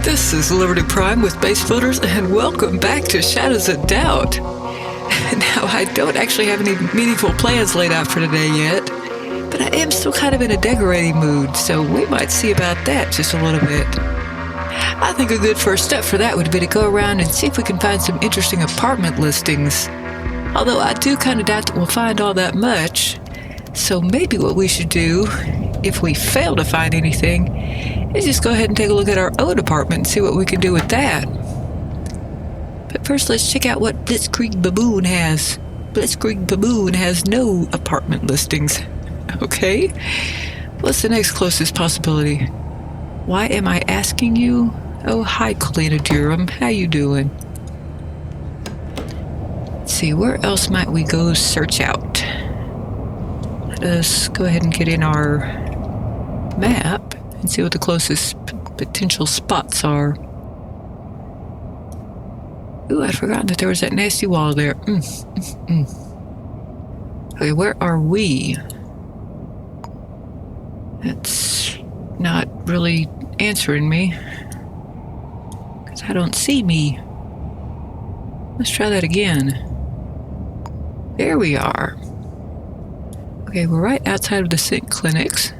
This is Liberty Prime with Base Floaters, and welcome back to Shadows of Doubt. Now, I don't actually have any meaningful plans laid out for today yet, but I am still kind of in a decorating mood, so we might see about that just a little bit. I think a good first step for that would be to go around and see if we can find some interesting apartment listings. Although I do kind of doubt that we'll find all that much, so maybe what we should do, if we fail to find anything, is just go ahead and take a look at our own apartment and see what we can do with that. But first, let's check out what Blitzkrieg Baboon has. Blitzkrieg Baboon has no apartment listings. Okay? What's the next closest possibility? Why am I asking you? Oh, hi, Colina Durham. How you doing? Let's see, where else might we go search out? Let us go ahead and get in our map and see what the closest potential spots are. Ooh, I'd forgotten that there was that nasty wall there. Okay, where are we? That's not really answering me, because I don't see me. Let's try that again. There we are. Okay, we're right outside of the Sync Clinics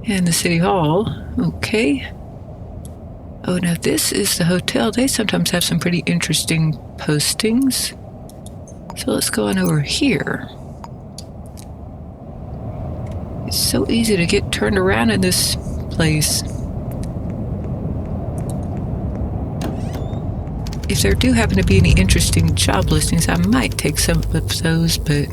and the City Hall. Okay. Oh, now this is the hotel. They sometimes have some pretty interesting postings. So let's go on over here. It's so easy to get turned around in this place. If there do happen to be any interesting job listings, I might take some of those, but...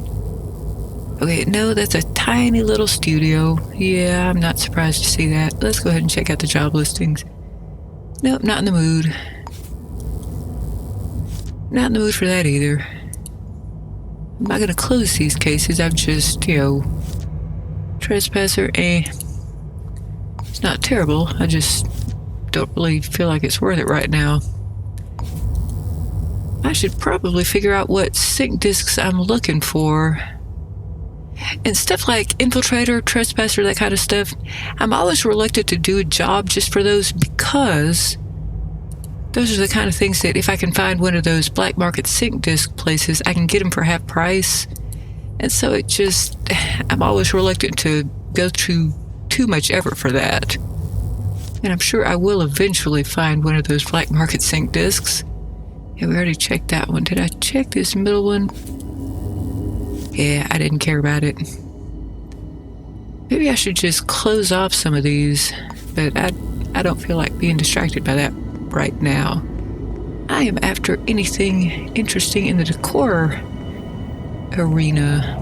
Okay, no, that's a tiny little studio. Yeah, I'm not surprised to see that. Let's go ahead and check out the job listings. Nope, not in the mood. Not in the mood for that either. I'm not gonna close these cases. I'm just, trespasser, It's not terrible. I just don't really feel like it's worth it right now. I should probably figure out what sync disks I'm looking for. And stuff like infiltrator, trespasser, that kind of stuff, I'm always reluctant to do a job just for those, because those are the kind of things that if I can find one of those black market sync disk places, I can get them for half price. And so I'm always reluctant to go through too much effort for that. And I'm sure I will eventually find one of those black market sync disks. Yeah, we already checked that one. Did I check this middle one? Yeah, I didn't care about it. Maybe I should just close off some of these, but I don't feel like being distracted by that right now. I am after anything interesting in the decor arena.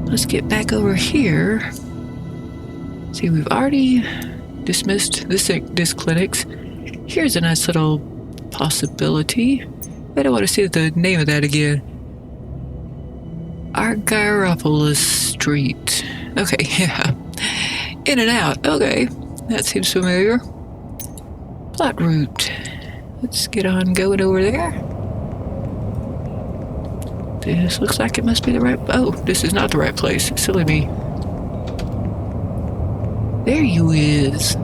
Let's get back over here. See, we've already dismissed the disc clinics. Here's a nice little possibility. I don't want to see the name of that again. Argyropolis Street. Okay, yeah. In and out. Okay, that seems familiar. Plot route. Let's get on going over there. This looks like it must be the right... Oh, this is not the right place. Silly me. There you is.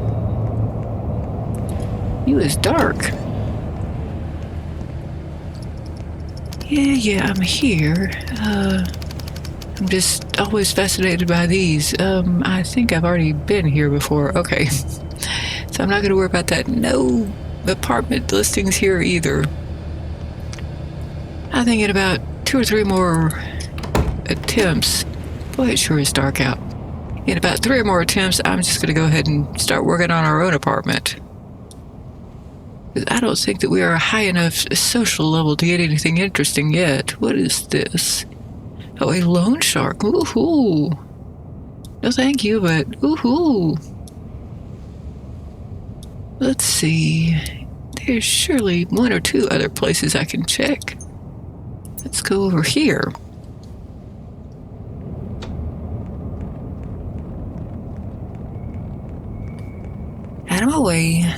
You is dark. Yeah, I'm here. I'm just always fascinated by these. I think I've already been here before. Okay. So I'm not going to worry about that. No apartment listings here either. I think in about 2 or 3 more attempts... Boy, it sure is dark out. In about 3 or more attempts, I'm just going to go ahead and start working on our own apartment. I don't think that we are a high enough social level to get anything interesting yet. What is this? Oh, a loan shark. Ooh-hoo. No thank you, but ooh-hoo. Let's see. There's surely 1 or 2 other places I can check. Let's go over here. Out of my way.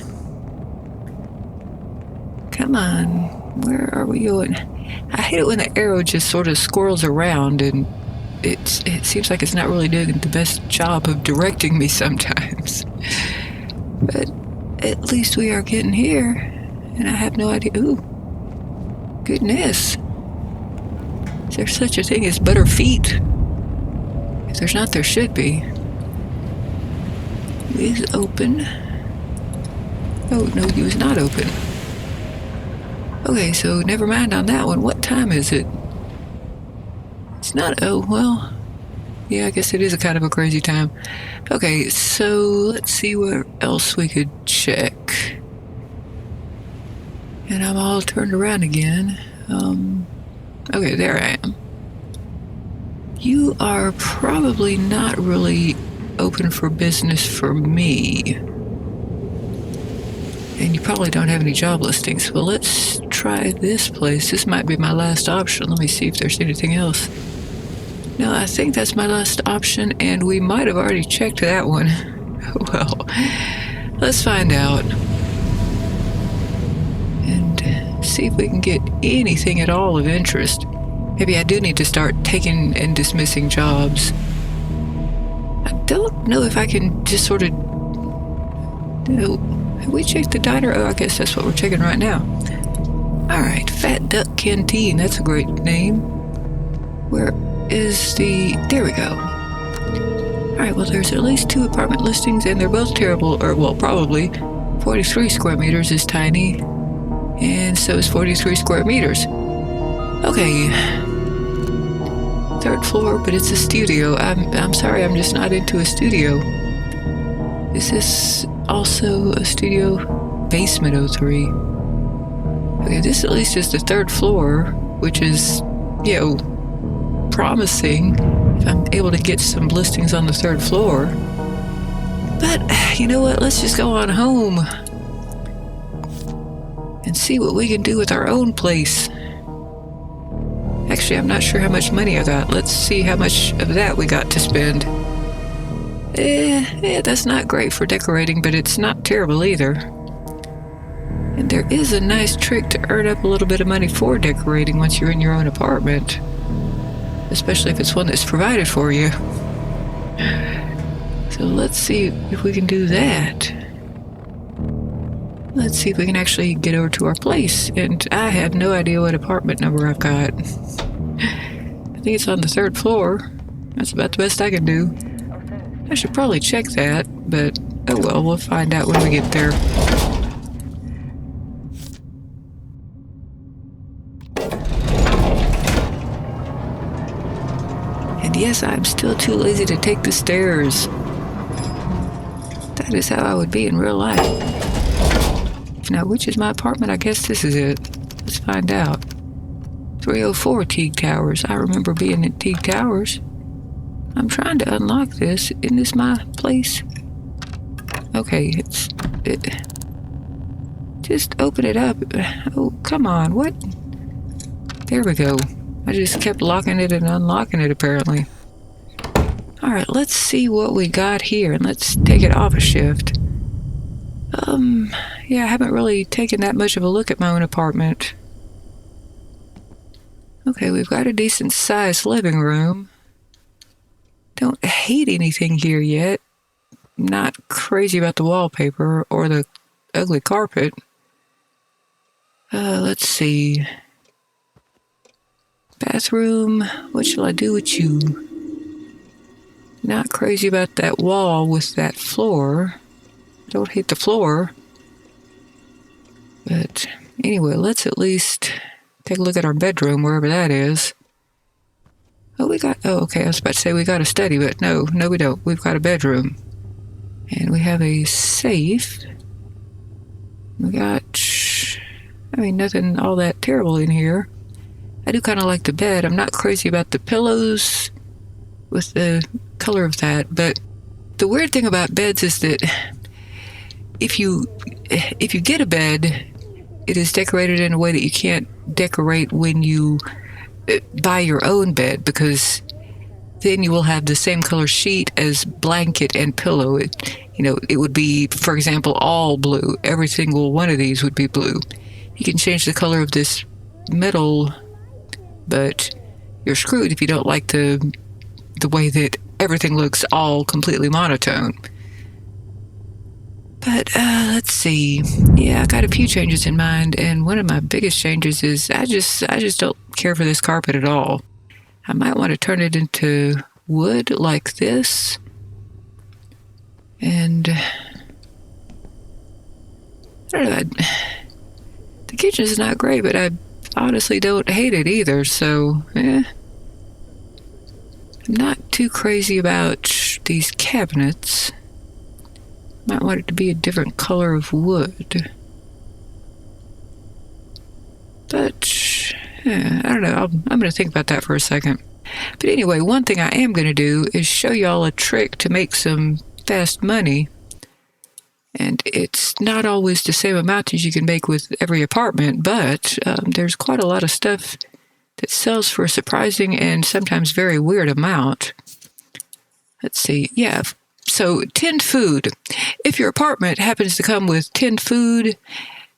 Come on, where are we going? I hate it when the arrow just sort of squirrels around and it seems like it's not really doing the best job of directing me sometimes. But at least we are getting here. And I have no idea. Ooh. Goodness. Is there such a thing as butter feet? If there's not, there should be. He is open. Oh, no, he was not open. Okay, so never mind on that one. What time is it? It's not, oh, well, yeah, I guess it is a kind of a crazy time. Okay, so let's see where else we could check. And I'm all turned around again. Okay, there I am. You are probably not really open for business for me. And you probably don't have any job listings. Well, let's try this place. This might be my last option. Let me see if there's anything else. No, I think that's my last option, and we might have already checked that one. Well, let's find out. And see if we can get anything at all of interest. Maybe I do need to start taking and dismissing jobs. I don't know if I can just sort of... Have we checked the diner? Oh, I guess that's what we're checking right now. Alright, Fat Duck Canteen. That's a great name. Where is the... There we go. Alright, well, there's at least 2 apartment listings, and they're both terrible, or, well, probably. 43 square meters is tiny, and so is 43 square meters. Okay. 3rd floor, but it's a studio. I'm sorry, I'm just not into a studio. Is this also a studio? Basement 03. Okay, this at least is the 3rd floor, which is, you know, promising if I'm able to get some listings on the 3rd floor. But, you know what, let's just go on home and see what we can do with our own place. Actually, I'm not sure how much money I got. Let's see how much of that we got to spend. That's not great for decorating, but it's not terrible either. And there is a nice trick to earn up a little bit of money for decorating once you're in your own apartment. Especially if it's one that's provided for you. So let's see if we can do that. Let's see if we can actually get over to our place. And I have no idea what apartment number I've got. I think it's on the 3rd floor. That's about the best I can do. I should probably check that, but oh well, we'll find out when we get there. And yes, I'm still too lazy to take the stairs. That is how I would be in real life. Now, which is my apartment? I guess this is it. Let's find out. 304 Teague Towers. I remember being at Teague Towers. I'm trying to unlock this. Isn't this my place? Okay, just open it up. Oh, come on. What? There we go. I just kept locking it and unlocking it, apparently. Alright, let's see what we got here, and let's take it off a shift. Yeah, I haven't really taken that much of a look at my own apartment. Okay, we've got a decent-sized living room. Don't hate anything here yet. Not crazy about the wallpaper or the ugly carpet. Let's see. Bathroom. What shall I do with you? Not crazy about that wall with that floor. Don't hate the floor. But anyway, let's at least take a look at our bedroom, wherever that is. Oh, okay, I was about to say we got a study, but no, we don't. We've got a bedroom. And we have a safe. We got, nothing all that terrible in here. I do kind of like the bed. I'm not crazy about the pillows with the color of that, but the weird thing about beds is that if you get a bed, it is decorated in a way that you can't decorate when you buy your own bed, because then you will have the same color sheet as blanket and pillow. It would be, for example, all blue. Every single one of these would be blue. You can change the color of this metal, but you're screwed if you don't like the way that everything looks all completely monotone. But let's see. Yeah, I got a few changes in mind, and one of my biggest changes is I just don't care for this carpet at all. I might want to turn it into wood like this. And I don't know, the kitchen's not great, but I honestly don't hate it either, so I'm not too crazy about these cabinets. Might want it to be a different color of wood. But I don't know, I'm going to think about that for a second. But anyway, one thing I am going to do is show y'all a trick to make some fast money. And it's not always the same amount as you can make with every apartment, but there's quite a lot of stuff that sells for a surprising and sometimes very weird amount. Let's see. Yeah. So tinned food. If your apartment happens to come with tinned food,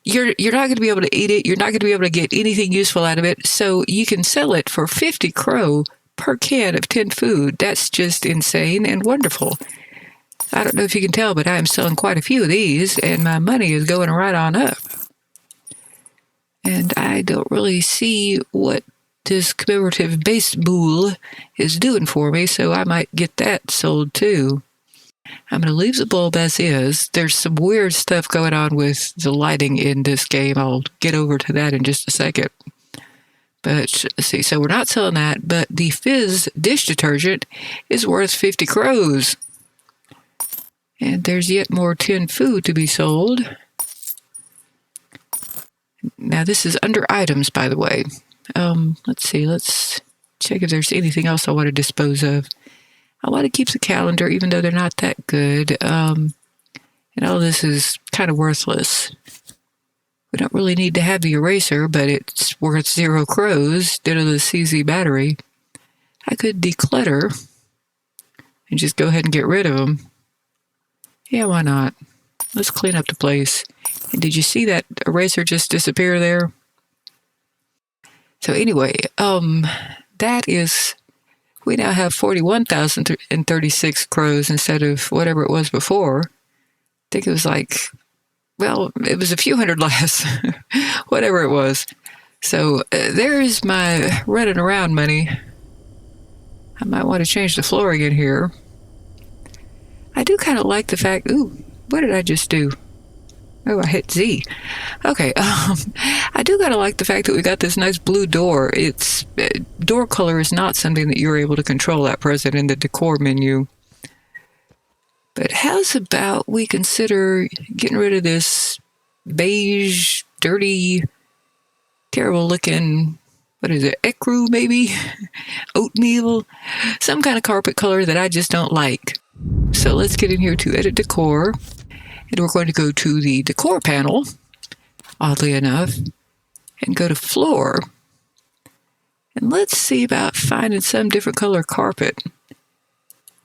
you're not going to be able to eat it. You're not going to be able to get anything useful out of it. So you can sell it for 50 crow per can of tinned food. That's just insane and wonderful. I don't know if you can tell, but I am selling quite a few of these, and my money is going right on up. And I don't really see what this commemorative base boule is doing for me, so I might get that sold too. I'm going to leave the bulb as is. There's some weird stuff going on with the lighting in this game. I'll get over to that in just a second. But let's see, so we're not selling that, but the Fizz dish detergent is worth 50 crows. And there's yet more tinned food to be sold. Now this is under items, by the way. Let's see, let's check if there's anything else I want to dispose of. I want to keep the calendar, even though they're not that good. And all this is kind of worthless. We don't really need to have the eraser, but it's worth 0 crows due to the CZ battery. I could declutter and just go ahead and get rid of them. Yeah, why not? Let's clean up the place. And did you see that eraser just disappear there? So anyway, that is... We now have 41,036 crows instead of whatever it was before. I think it was like, well, it was a few hundred less, whatever it was. So there is my running around money. I might want to change the flooring in here. I do kind of like the fact, ooh, what did I just do? Oh, I hit Z. Okay, I do kind of like the fact that we got this nice blue door. It's door color is not something that you're able to control at present in the decor menu. But how's about we consider getting rid of this beige, dirty, terrible looking, what is it, ecru maybe? Oatmeal? Some kind of carpet color that I just don't like. So let's get in here to edit decor. And we're going to go to the decor panel, oddly enough, and go to floor. And let's see about finding some different color carpet.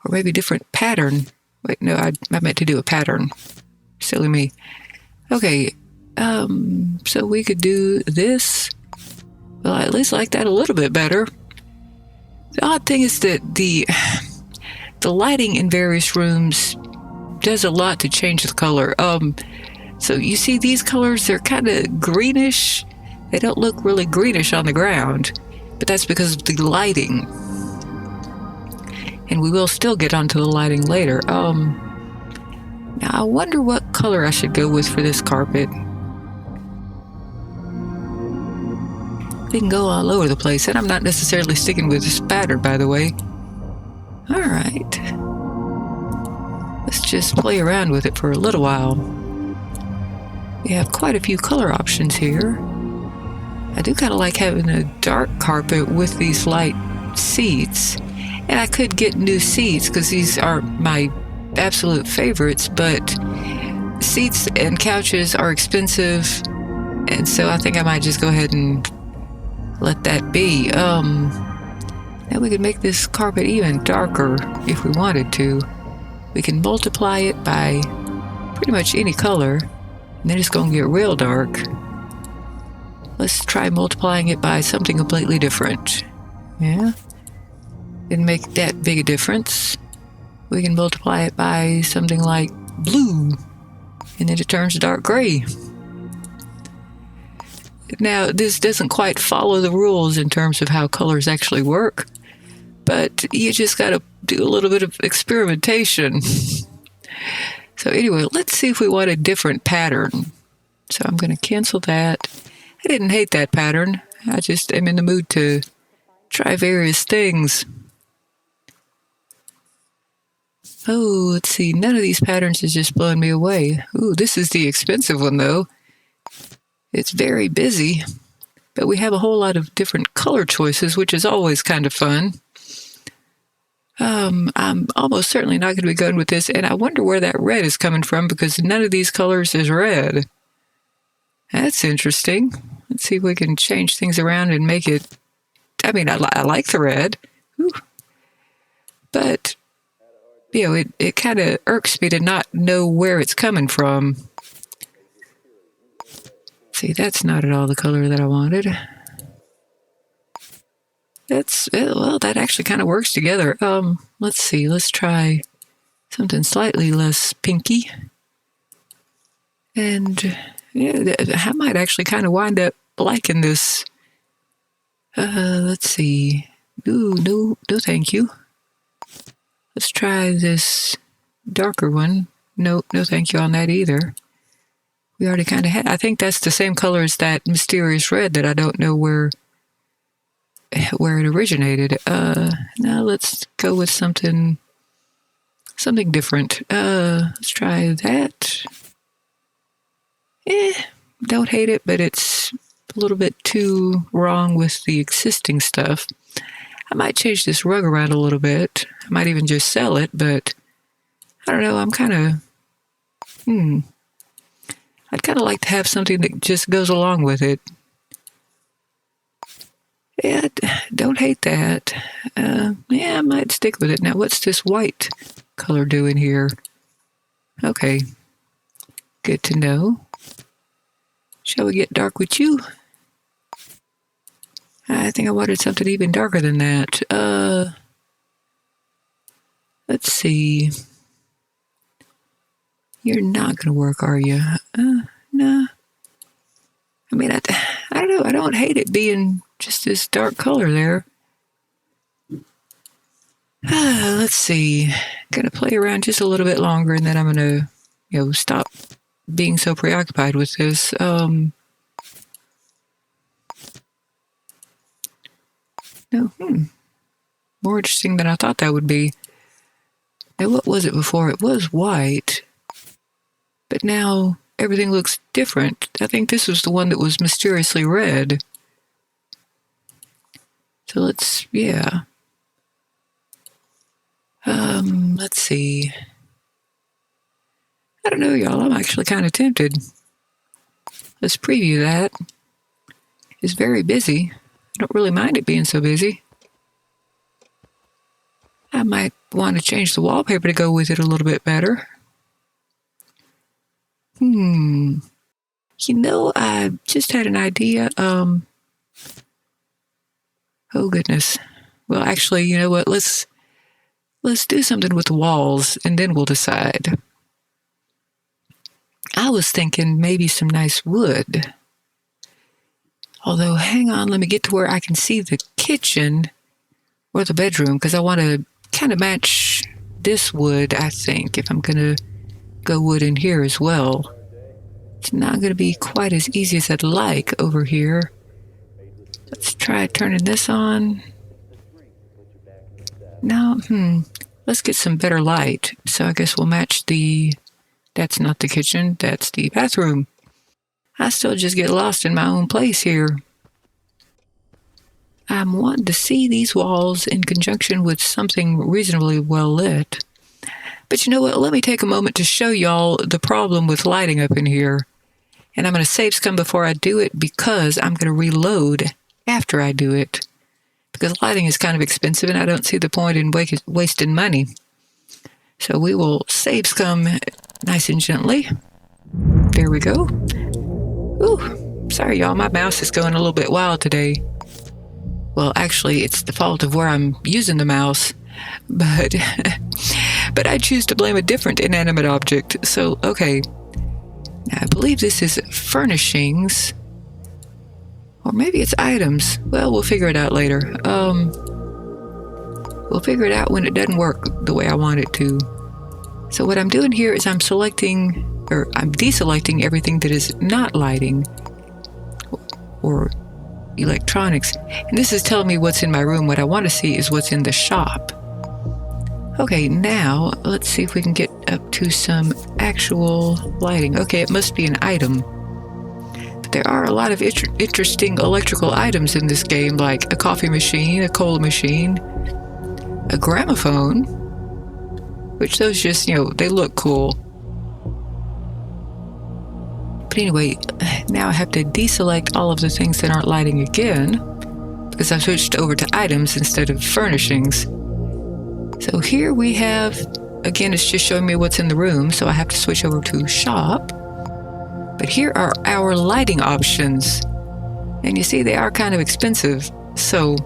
Or maybe different pattern. Wait, no, I meant to do a pattern. Silly me. Okay, so we could do this. Well, I at least like that a little bit better. The odd thing is that the lighting in various rooms does a lot to change the color. So you see these colors, they're kind of greenish. They don't look really greenish on the ground, but that's because of the lighting. And we will still get onto the lighting later. Now I wonder what color I should go with for this carpet. They can go all over the place, and I'm not necessarily sticking with spattered, by the way. All right. Let's just play around with it for a little while. We have quite a few color options here. I do kind of like having a dark carpet with these light seats. And I could get new seats because these aren't my absolute favorites, but seats and couches are expensive. And so I think I might just go ahead and let that be. Now we could make this carpet even darker if we wanted to. We can multiply it by pretty much any color, and then it's going to get real dark. Let's try multiplying it by something completely different. Yeah, didn't make that big a difference. We can multiply it by something like blue. and then it turns dark gray. Now, this doesn't quite follow the rules in terms of how colors actually work, but you just got to do a little bit of experimentation. So anyway, let's see if we want a different pattern. So I'm going to cancel that. I didn't hate that pattern. I just am in the mood to try various things. Oh, let's see. None of these patterns is just blowing me away. Ooh, this is the expensive one, though. It's very busy, but we have a whole lot of different color choices, which is always kind of fun. I'm almost certainly not going to be going with this, and I wonder where that red is coming from, because none of these colors is red. That's interesting. Let's see if we can change things around and make it... I mean, I like the red. Ooh. But, you know, it kind of irks me to not know where it's coming from. See, that's not at all the color that I wanted. Well, that actually kind of works together. Let's see, let's try something slightly less pinky. And yeah, I might actually kind of wind up liking this. Let's see. Ooh, no thank you. Let's try this darker one. No thank you on that either. We already kind of had, I think that's the same color as that mysterious red that I don't know where it originated. Now let's go with something different. Let's try that. Don't hate it, but it's a little bit too wrong with the existing stuff. I might change this rug around a little bit. I might even just sell it, but I don't know, I'm kind of, I'd kind of like to have something that just goes along with it. Yeah, don't hate that. Yeah, I might stick with it. Now, what's this white color doing here? Okay, good to know. Shall we get dark with you? I think I wanted something even darker than that. Let's see. You're not going to work, are you? No. I mean, I don't know. I don't hate it being just this dark color there. Let's see. Gonna play around just a little bit longer, and then I'm gonna, stop being so preoccupied with this. No, more interesting than I thought that would be. Now, what was it before? It was white, but now everything looks different. I think this was the one that was mysteriously red. So let's see. I don't know, y'all. I'm actually kind of tempted. Let's preview that. It's very busy. I don't really mind it being so busy. I might want to change the wallpaper to go with it a little bit better. I just had an idea. Oh, goodness. Well, actually, you know what? Let's do something with the walls, and then we'll decide. I was thinking maybe some nice wood. Although, hang on, let me get to where I can see the kitchen or the bedroom, because I want to kind of match this wood, I think, if I'm going to go wood in here as well. It's not going to be quite as easy as I'd like over here. Let's try turning this on. No, let's get some better light. So I guess we'll match that's not the kitchen, that's the bathroom. I still just get lost in my own place here. I'm wanting to see these walls in conjunction with something reasonably well lit. But you know what? Let me take a moment to show y'all the problem with lighting up in here. And I'm going to save scum before I do it, because I'm going to reload after I do it. Because lighting is kind of expensive, and I don't see the point in wasting money. So we will save scum nice and gently. There we go. Ooh, sorry y'all, my mouse is going a little bit wild today. Well, actually, it's the fault of where I'm using the mouse, but I choose to blame a different inanimate object. So, okay, believe this is furnishings. Or maybe it's items. Well, we'll figure it out later. We'll figure it out when it doesn't work the way I want it to. So what I'm doing here is I'm deselecting everything that is not lighting or electronics. And this is telling me what's in my room. What I want to see is what's in the shop. Okay, now let's see if we can get up to some actual lighting. Okay, it must be an item. But there are a lot of interesting electrical items in this game, like a coffee machine, a cola machine, a gramophone, which those just, they look cool. But anyway, now I have to deselect all of the things that aren't lighting again, because I've switched over to items instead of furnishings. So here we have, again, it's just showing me what's in the room, so I have to switch over to shop. But here are our lighting options. And you see they are kind of expensive. So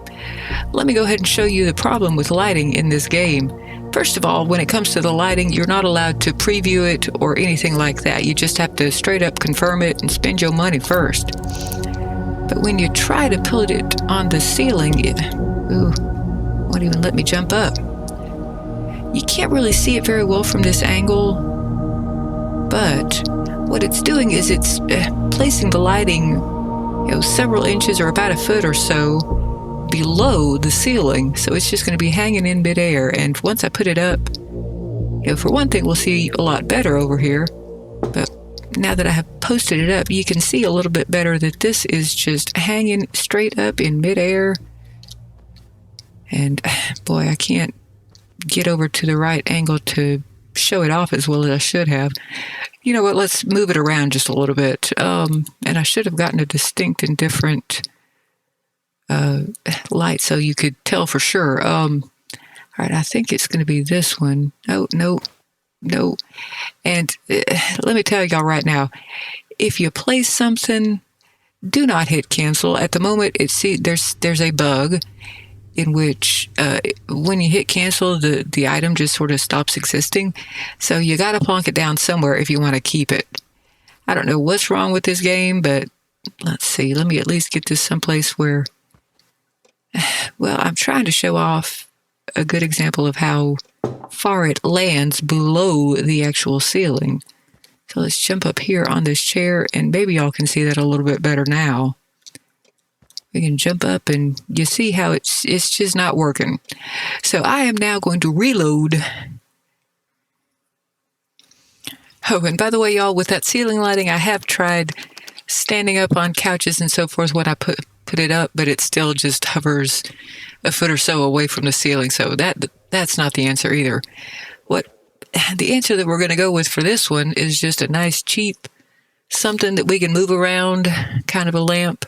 let me go ahead and show you the problem with lighting in this game. First of all, when it comes to the lighting, you're not allowed to preview it or anything like that. You just have to straight up confirm it and spend your money first. But when you try to put it on the ceiling, it won't even let me jump up. You can't really see it very well from this angle, but what it's doing is it's placing the lighting, several inches or about a foot or so below the ceiling. So it's just going to be hanging in midair. And once I put it up, for one thing, we'll see a lot better over here. But now that I have posted it up, you can see a little bit better that this is just hanging straight up in midair. And boy, I can't get over to the right angle to show it off as well as I should have. You know what, let's move it around just a little bit. And I should have gotten a distinct and different light so you could tell for sure. All right, I think it's going to be this one. Oh, no. And let me tell y'all right now, if you place something, do not hit cancel. At the moment, there's a bug in which when you hit cancel, the item just sort of stops existing. So you got to plonk it down somewhere if you want to keep it. I don't know what's wrong with this game, but let's see. Let me at least get this someplace where, well, I'm trying to show off a good example of how far it lands below the actual ceiling. So let's jump up here on this chair, and maybe y'all can see that a little bit better now. We can jump up and you see how it's just not working. So I am now going to reload. Oh, and by the way, y'all, with that ceiling lighting, I have tried standing up on couches and so forth when I put it up, but it still just hovers a foot or so away from the ceiling. So that's not the answer either. The answer that we're going to go with for this one is just a nice, cheap, something that we can move around, kind of a lamp.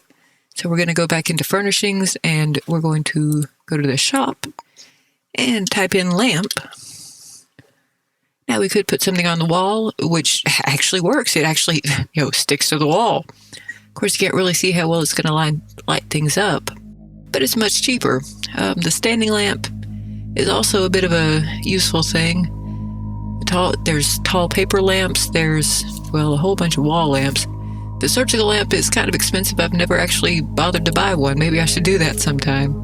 So we're going to go back into furnishings, and we're going to go to the shop and type in lamp. Now we could put something on the wall, which actually works. It actually, sticks to the wall. Of course, you can't really see how well it's going to light things up, but it's much cheaper. The standing lamp is also a bit of a useful thing. There's tall paper lamps. There's, a whole bunch of wall lamps. The surgical lamp is kind of expensive. I've never actually bothered to buy one. Maybe I should do that sometime.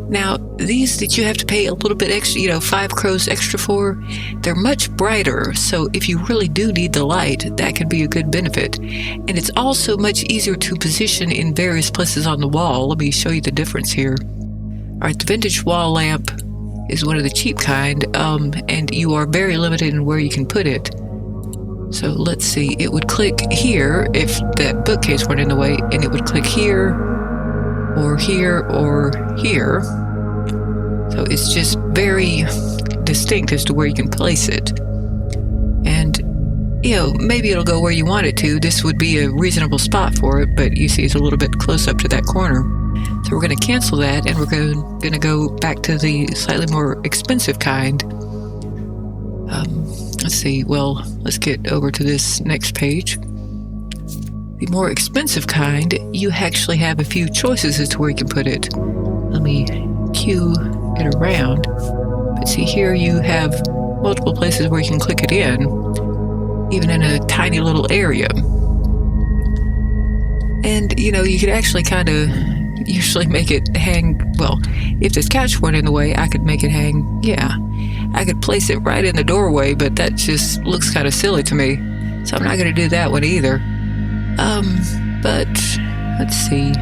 Now, these that you have to pay a little bit extra, 5 crows extra for, they're much brighter. So if you really do need the light, that could be a good benefit. And it's also much easier to position in various places on the wall. Let me show you the difference here. All right, the vintage wall lamp is one of the cheap kind, and you are very limited in where you can put it. So let's see, it would click here if that bookcase weren't in the way, and it would click here, or here, or here. So it's just very distinct as to where you can place it. And, maybe it'll go where you want it to. This would be a reasonable spot for it, but you see it's a little bit close up to that corner. So we're going to cancel that, and we're going to go back to the slightly more expensive kind. Let's see, let's get over to this next page. The more expensive kind, you actually have a few choices as to where you can put it. Let me cue it around. But see, here you have multiple places where you can click it in. even in a tiny little area. And, you know, you could actually kind of usually make it hang, well, if this couch weren't in the way, I could make it hang, yeah. I could place it right in the doorway, but that just looks kind of silly to me. So I'm not going to do that one either. But let's see.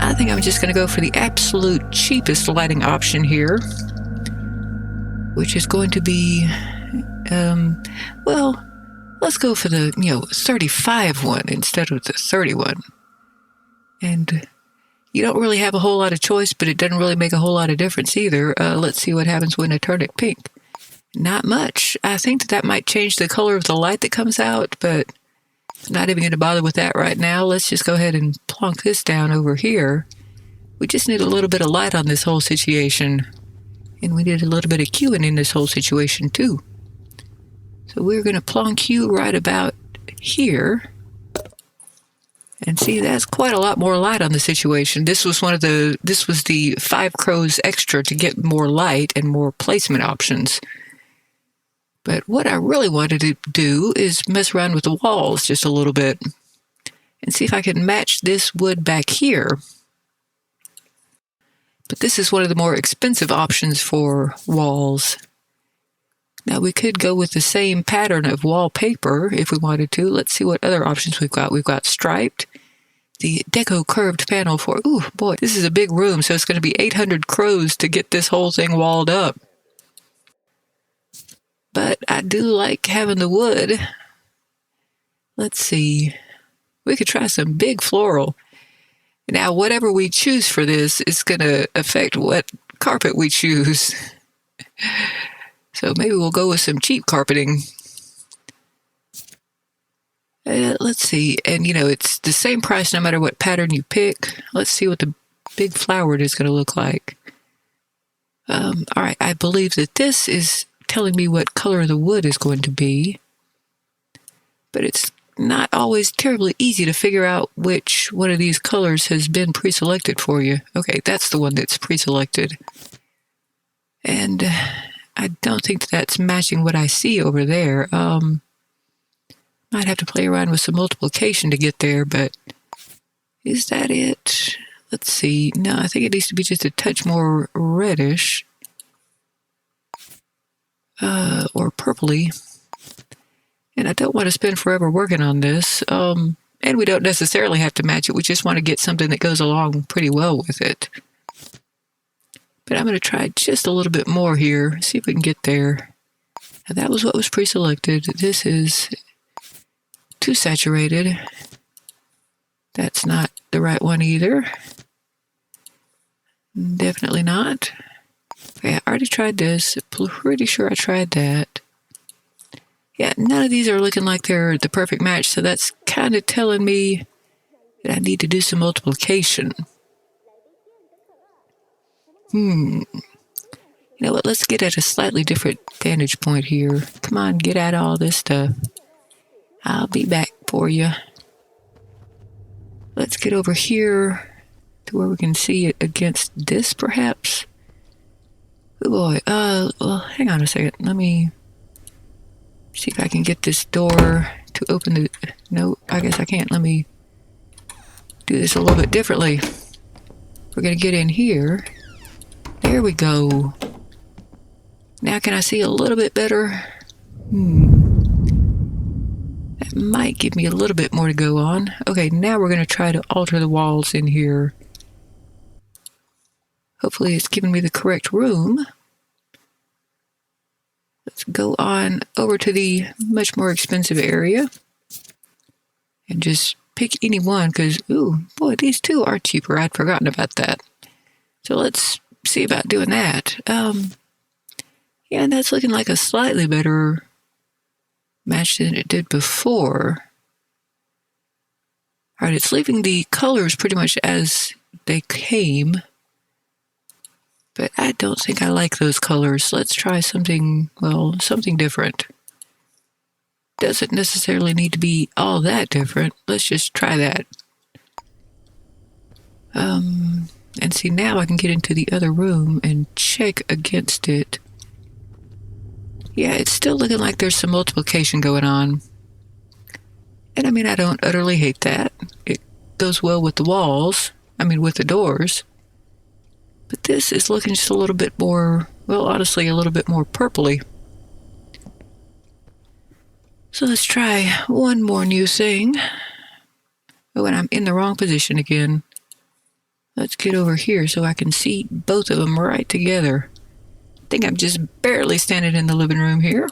I think I'm just going to go for the absolute cheapest lighting option here, which is going to be, well, let's go for the, 35 one instead of the 31. And you don't really have a whole lot of choice, but it doesn't really make a whole lot of difference either. Let's see what happens when I turn it pink. Not much. I think that might change the color of the light that comes out, but not even going to bother with that right now. Let's just go ahead and plonk this down over here. We just need a little bit of light on this whole situation. And we need a little bit of cueing in this whole situation too. So we're going to plonk you right about here. And see, that's quite a lot more light on the situation. This was the 5 crows extra to get more light and more placement options. But what I really wanted to do is mess around with the walls just a little bit and see if I can match this wood back here. But this is one of the more expensive options for walls. Now we could go with the same pattern of wallpaper if we wanted to. Let's see what other options we've got. We've got striped, the deco curved panel for, ooh boy, this is a big room, so it's going to be 800 crows to get this whole thing walled up. But I do like having the wood. Let's see. We could try some big floral. Now, whatever we choose for this is going to affect what carpet we choose. So maybe we'll go with some cheap carpeting. Let's see. And, it's the same price no matter what pattern you pick. Let's see what the big flowered is going to look like. All right. I believe that this is telling me what color the wood is going to be. But it's not always terribly easy to figure out which one of these colors has been pre-selected for you. Okay, that's the one that's pre-selected. And I don't think that's matching what I see over there. Might have to play around with some multiplication to get there, but is that it? Let's see. No, I think it needs to be just a touch more reddish. Or purpley. And I don't want to spend forever working on this. And we don't necessarily have to match it. We just want to get something that goes along pretty well with it. But I'm going to try just a little bit more here. See if we can get there. Now, that was what was pre-selected. This is too saturated. That's not the right one either. Definitely not. Okay, I already tried this. Pretty sure I tried that. Yeah, none of these are looking like they're the perfect match, so that's kind of telling me that I need to do some multiplication. You know what, let's get at a slightly different vantage point here. Come on, get at all this stuff. I'll be back for you. Let's get over here to where we can see it against this, perhaps. Oh boy, well, hang on a second. Let me see if I can get this door to open the... No, I guess I can't. Let me do this a little bit differently. We're going to get in here. There we go. Now can I see a little bit better? That might give me a little bit more to go on. Okay, now we're going to try to alter the walls in here. Hopefully it's giving me the correct room. Let's go on over to the much more expensive area. And just pick any one, because, ooh, boy, these two are cheaper. I'd forgotten about that. So let's see about doing that. Yeah, that's looking like a slightly better match than it did before. All right, it's leaving the colors pretty much as they came. But I don't think I like those colors. Let's try something, well, something different. Doesn't necessarily need to be all that different. Let's just try that. And see, now I can get into the other room and check against it. Yeah, it's still looking like there's some multiplication going on. And I mean, I don't utterly hate that. It goes well with the walls. I mean, with the doors. But this is looking just a little bit more, well, honestly, a little bit more purpley. So let's try one more new thing. Oh, and I'm in the wrong position again. Let's get over here so I can see both of them right together. I think I'm just barely standing in the living room here.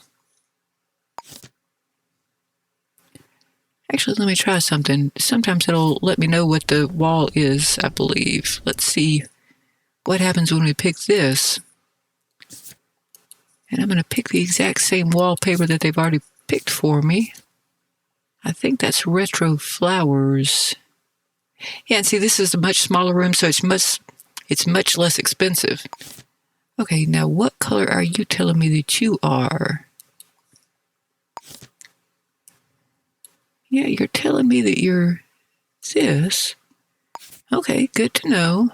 Actually, let me try something. Sometimes it'll let me know what the wall is, I believe. Let's see what happens when we pick this. And I'm going to pick the exact same wallpaper that they've already picked for me. I think that's retro flowers. Yeah, and see, this is a much smaller room, so it's much less expensive. Okay, now what color are you telling me that you are? Yeah, you're telling me that you're this. Okay, good to know.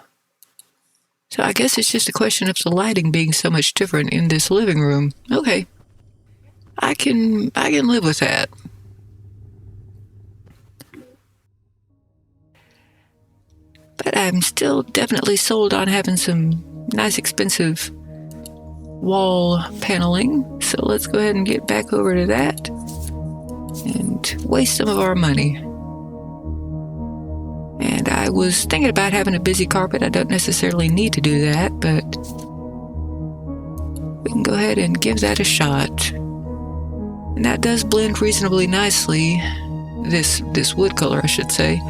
So I guess it's just a question of the lighting being so much different in this living room. Okay. I can live with that. But I'm still definitely sold on having some nice expensive wall paneling. So let's go ahead and get back over to that and waste some of our money. And I was thinking about having a busy carpet. I don't necessarily need to do that, but we can go ahead and give that a shot. And that does blend reasonably nicely, this wood color, I should say.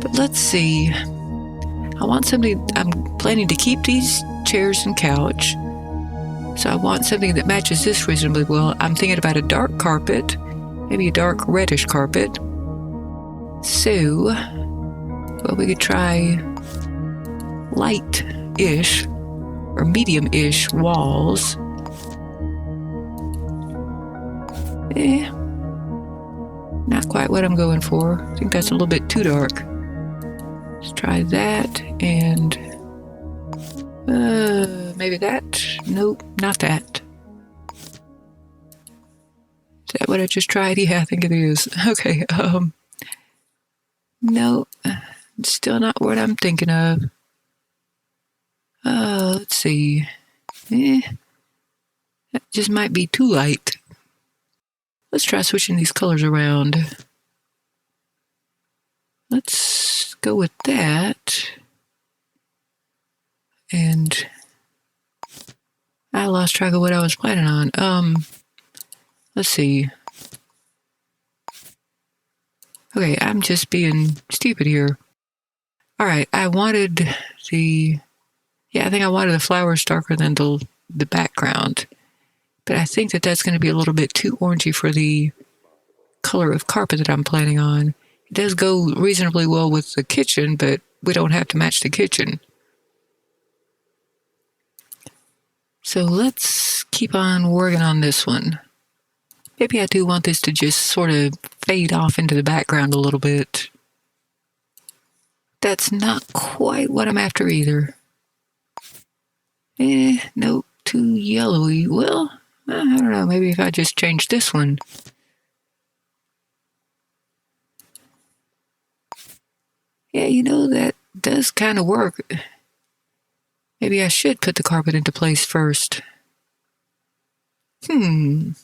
But let's see. I'm planning to keep these chairs and couch. So I want something that matches this reasonably well. I'm thinking about a dark carpet, maybe a dark reddish carpet. So, well, we could try light-ish or medium-ish walls. Not quite what I'm going for. I think that's a little bit too dark. Let's try that and maybe that. Nope, not that. Is that what I just tried? Yeah, I think it is. Okay, no, still not what I'm thinking of. Let's see. That just might be too light. Let's try switching these colors around. Let's go with that. And I lost track of what I was planning on. Let's see. Okay, I'm just being stupid here. All right, I wanted the flowers darker than the background. But I think that's going to be a little bit too orangey for the color of carpet that I'm planning on. It does go reasonably well with the kitchen, but we don't have to match the kitchen. So let's keep on working on this one. Maybe I do want this to just sort of fade off into the background a little bit. That's not quite what I'm after either. Nope, too yellowy. Well, I don't know, maybe if I just change this one. Yeah, that does kind of work. Maybe I should put the carpet into place first. Oh,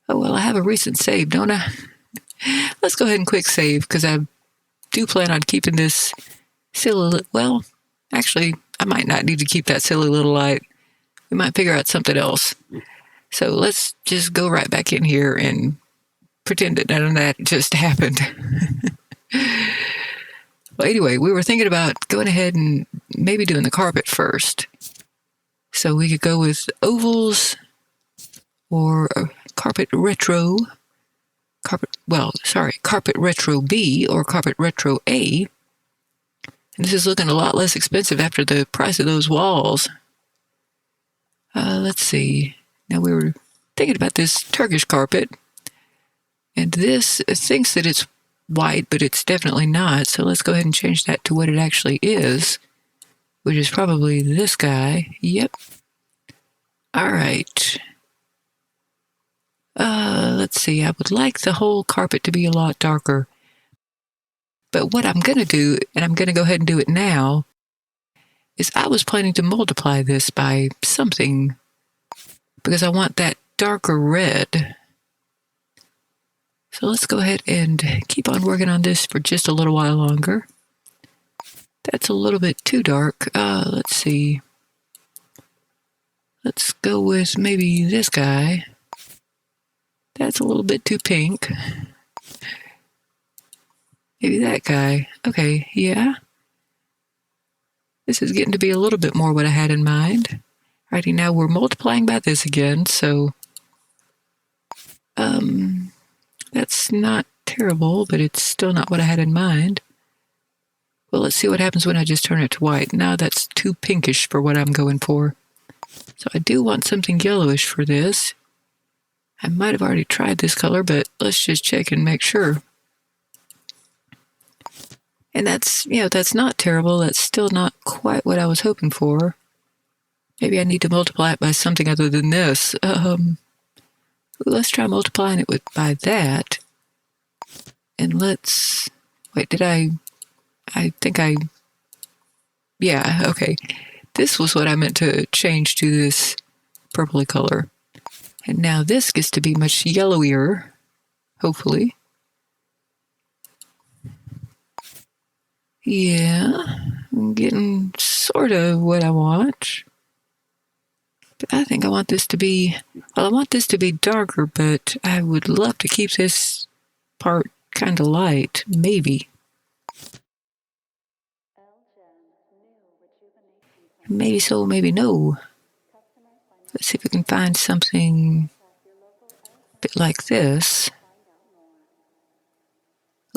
well, I have a recent save, don't I? Let's go ahead and quick save, because I do plan on keeping this silly... Well, actually, I might not need to keep that silly little light. We might figure out something else. So let's just go right back in here and pretend that none of that just happened. Well, anyway, we were thinking about going ahead and maybe doing the carpet first. So we could go with ovals or carpet retro B or carpet retro A. And this is looking a lot less expensive after the price of those walls. Let's see. Now we were thinking about this Turkish carpet. And this thinks that it's white, but it's definitely not. So let's go ahead and change that to what it actually is, which is probably this guy. Yep. All right. Let's see. I would like the whole carpet to be a lot darker. But what I'm going to do, and I'm going to go ahead and do it now, is I was planning to multiply this by something because I want that darker red. So let's go ahead and keep on working on this for just a little while longer. That's a little bit too dark. Let's see. Let's go with maybe this guy. That's a little bit too pink. Maybe that guy. Okay, yeah. This is getting to be a little bit more what I had in mind. Alrighty, now we're multiplying by this again, so that's not terrible, but it's still not what I had in mind. Well, let's see what happens when I just turn it to white. Now that's too pinkish for what I'm going for. So I do want something yellowish for this. I might have already tried this color, but let's just check and make sure. And that's, that's not terrible. That's still not quite what I was hoping for. Maybe I need to multiply it by something other than this. Let's try multiplying it by that. And let's, wait, yeah, okay. This was what I meant to change to this purpley color. And now this gets to be much yellowier, hopefully. Yeah, I'm getting sort of what I want. But I think I want this to be, well, I want this to be darker, but I would love to keep this part kind of light, maybe. Maybe so, maybe no. Let's see if we can find something a bit like this.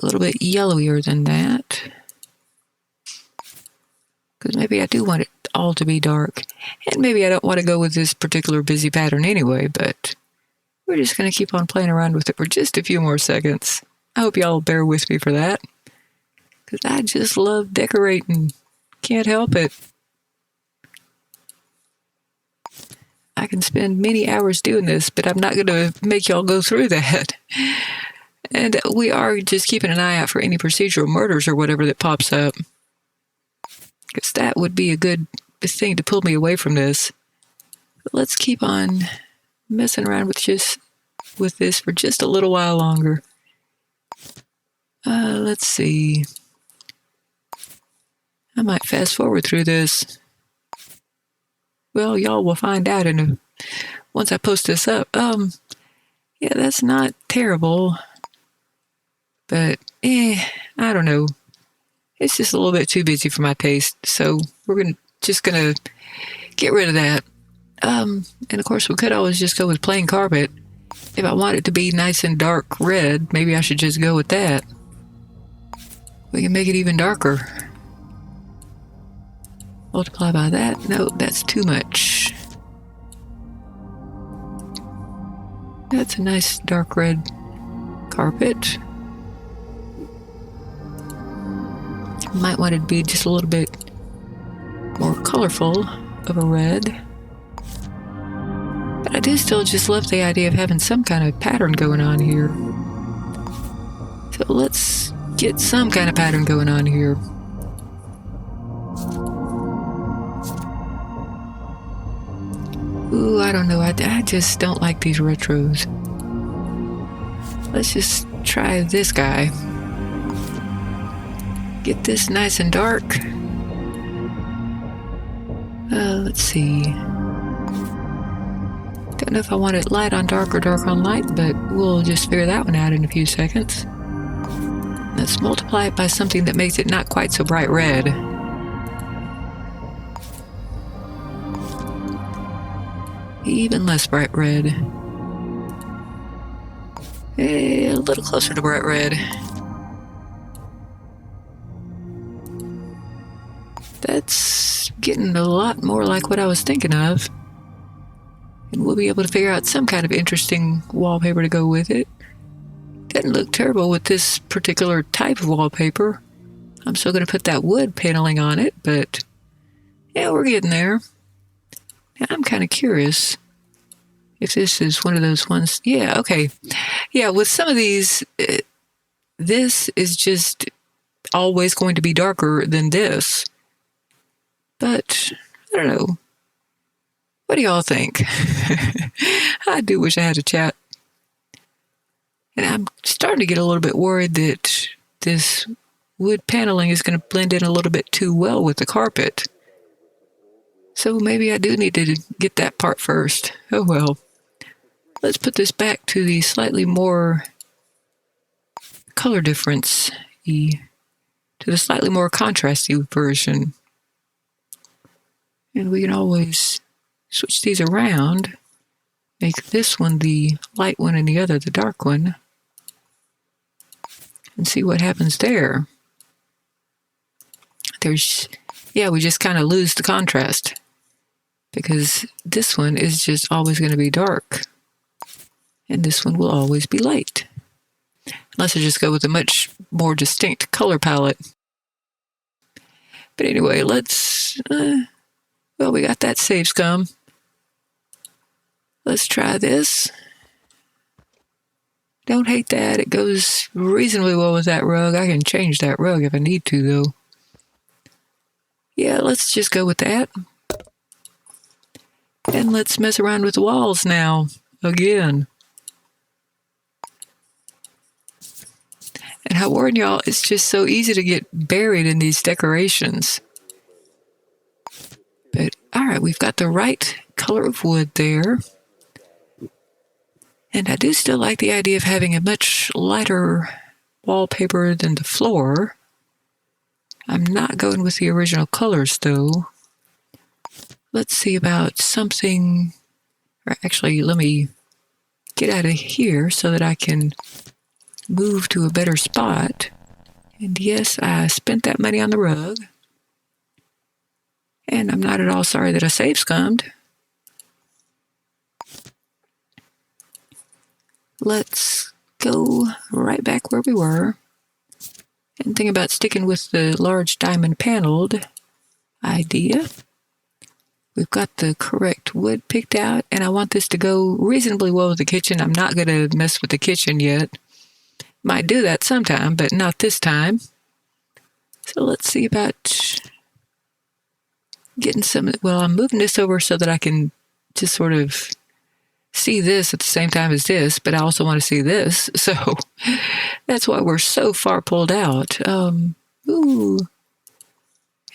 A little bit yellowier than that. Because maybe I do want it all to be dark. And maybe I don't want to go with this particular busy pattern anyway, but we're just going to keep on playing around with it for just a few more seconds. I hope y'all bear with me for that. Because I just love decorating. Can't help it. I can spend many hours doing this, but I'm not going to make y'all go through that. And we are just keeping an eye out for any procedural murders or whatever that pops up. Because that would be a good thing to pull me away from this. But let's keep on messing around with this for just a little while longer. Let's see. I might fast forward through this. Well, y'all will find out once I post this up. Yeah, that's not terrible. But, I don't know. It's just a little bit too busy for my taste, so we're just gonna get rid of that. And of course, we could always just go with plain carpet. If I want it to be nice and dark red, maybe I should just go with that. We can make it even darker. Multiply by that. No, that's too much. That's a nice dark red carpet. Might want it to be just a little bit more colorful of a red. But I do still just love the idea of having some kind of pattern going on here. So let's get some kind of pattern going on here. Ooh, I don't know. I just don't like these retros. Let's just try this guy. Get this nice and dark. Let's see. Don't know if I want it light on dark or dark on light, but we'll just figure that one out in a few seconds. Let's multiply it by something that makes it not quite so bright red. Even less bright red. A little closer to bright red. That's getting a lot more like what I was thinking of. And we'll be able to figure out some kind of interesting wallpaper to go with it. Doesn't look terrible with this particular type of wallpaper. I'm still going to put that wood paneling on it, but yeah, we're getting there. Now, I'm kind of curious. If this is one of those ones, yeah, okay. Yeah, with some of these, this is just always going to be darker than this. But I don't know. What do y'all think? I do wish I had a chat. And I'm starting to get a little bit worried that this wood paneling is going to blend in a little bit too well with the carpet. So maybe I do need to get that part first. Oh well. Let's put this back to the slightly more color difference, to the slightly more contrasty version. And we can always switch these around, make this one the light one and the other the dark one, and see what happens there. We just kind of lose the contrast because this one is just always going to be dark and this one will always be light. Unless I just go with a much more distinct color palette. But anyway, let's, we got that save scum. Let's try this. Don't hate that. It goes reasonably well with that rug. I can change that rug if I need to, though. Yeah, let's just go with that. And let's mess around with the walls now. Again. And I warn y'all, it's just so easy to get buried in these decorations. But, alright, we've got the right color of wood there. And I do still like the idea of having a much lighter wallpaper than the floor. I'm not going with the original colors, though. Let's see about something... Or actually, let me get out of here so that I can move to a better spot. And yes, I spent that money on the rug. And I'm not at all sorry that I save scummed. Let's go right back where we were and think about sticking with the large diamond paneled idea. We've got the correct wood picked out, and I want this to go reasonably well with the kitchen. I'm not going to mess with the kitchen yet. Might do that sometime, but not this time. So let's see about getting some... Well, I'm moving this over so that I can just sort of see this at the same time as this, but I also want to see this. So that's why we're so far pulled out. Ooh.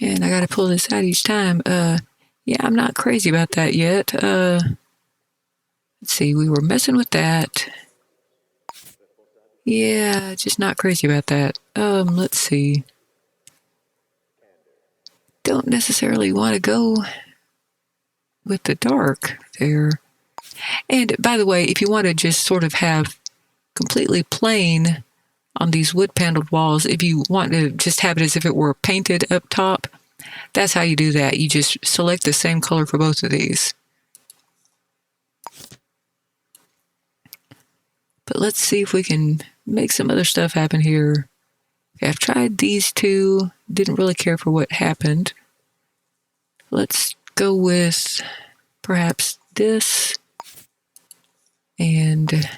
And I got to pull this out each time. Yeah, I'm not crazy about that yet. Let's see, we were messing with that. Yeah, just not crazy about that. Let's see. Don't necessarily want to go with the dark there. And by the way, if you want to just sort of have completely plain on these wood paneled walls, if you want to just have it as if it were painted up top, that's how you do that. You just select the same color for both of these. But let's see if we can make some other stuff happen here. Okay, I've tried these two. Didn't really care for what happened. Let's go with perhaps this and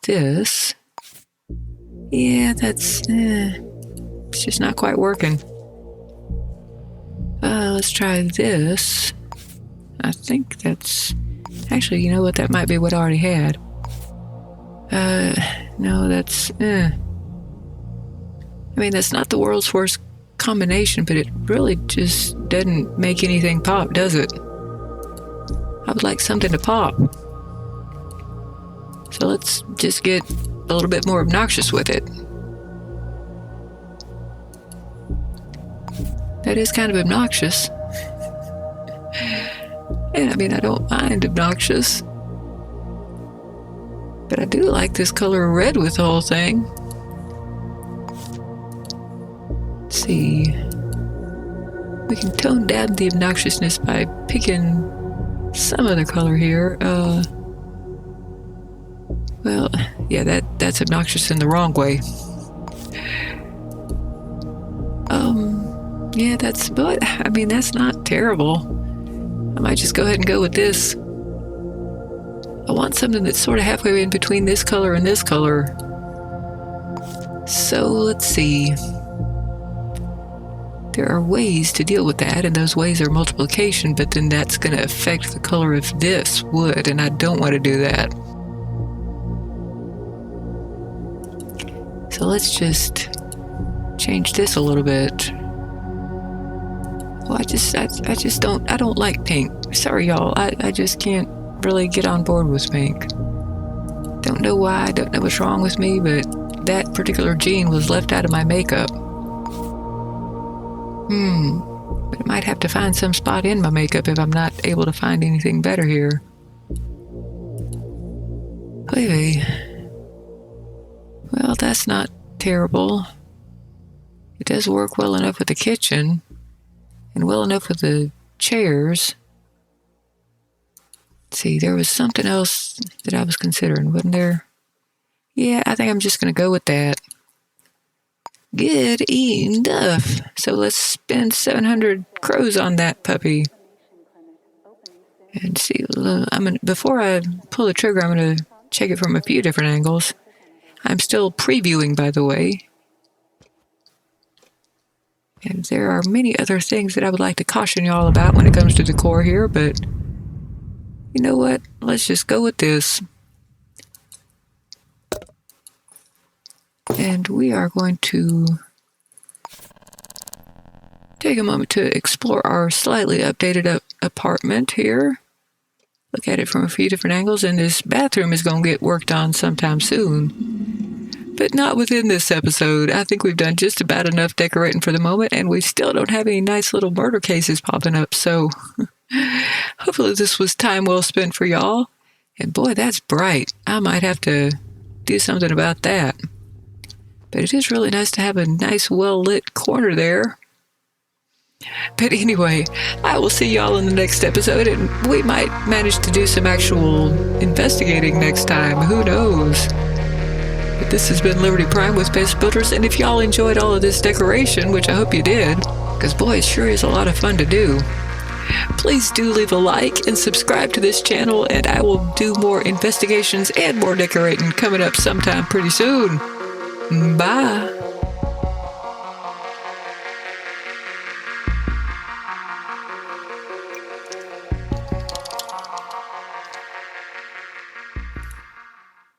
this. Yeah, that's... it's just not quite working. Let's try this. I think that's... Actually, you know what? That might be what I already had. No, that's... I mean, that's not the world's worst combination, but it really just doesn't make anything pop, does it? I would like something to pop. So let's just get a little bit more obnoxious with it. That is kind of obnoxious. And I mean, I don't mind obnoxious. But I do like this color of red with the whole thing. Let's see. We can tone down the obnoxiousness by picking some other color here. Well, yeah, that's obnoxious in the wrong way. Yeah, but I mean, that's not terrible. I might just go ahead and go with this. I want something that's sort of halfway in between this color and this color. So let's see. There are ways to deal with that, and those ways are multiplication, but then that's going to affect the color of this wood, and I don't want to do that. So let's just change this a little bit. Well, I don't like pink. Sorry, y'all. I just can't really get on board with pink. Don't know why, don't know what's wrong with me, but that particular gene was left out of my makeup. But I might have to find some spot in my makeup if I'm not able to find anything better here. Maybe. Well, that's not terrible. It does work well enough with the kitchen, and well enough with the chairs. Let's see, there was something else that I was considering, wasn't there? Yeah, I think I'm just going to go with that. Good enough. So let's spend 700 crows on that puppy. And see, before I pull the trigger, I'm going to check it from a few different angles. I'm still previewing, by the way. And there are many other things that I would like to caution y'all about when it comes to decor here, but you know what? Let's just go with this. And we are going to take a moment to explore our slightly updated apartment here. Look at it from a few different angles, and this bathroom is going to get worked on sometime soon. But not within this episode. I think we've done just about enough decorating for the moment, and we still don't have any nice little murder cases popping up, so hopefully this was time well spent for y'all. And boy, that's bright. I might have to do something about that. But it is really nice to have a nice, well-lit corner there. But anyway, I will see y'all in the next episode, and we might manage to do some actual investigating next time. Who knows? But this has been Liberty Prime with Best Builders, and if y'all enjoyed all of this decoration, which I hope you did, because boy, it sure is a lot of fun to do, please do leave a like and subscribe to this channel, and I will do more investigations and more decorating coming up sometime pretty soon. Bye.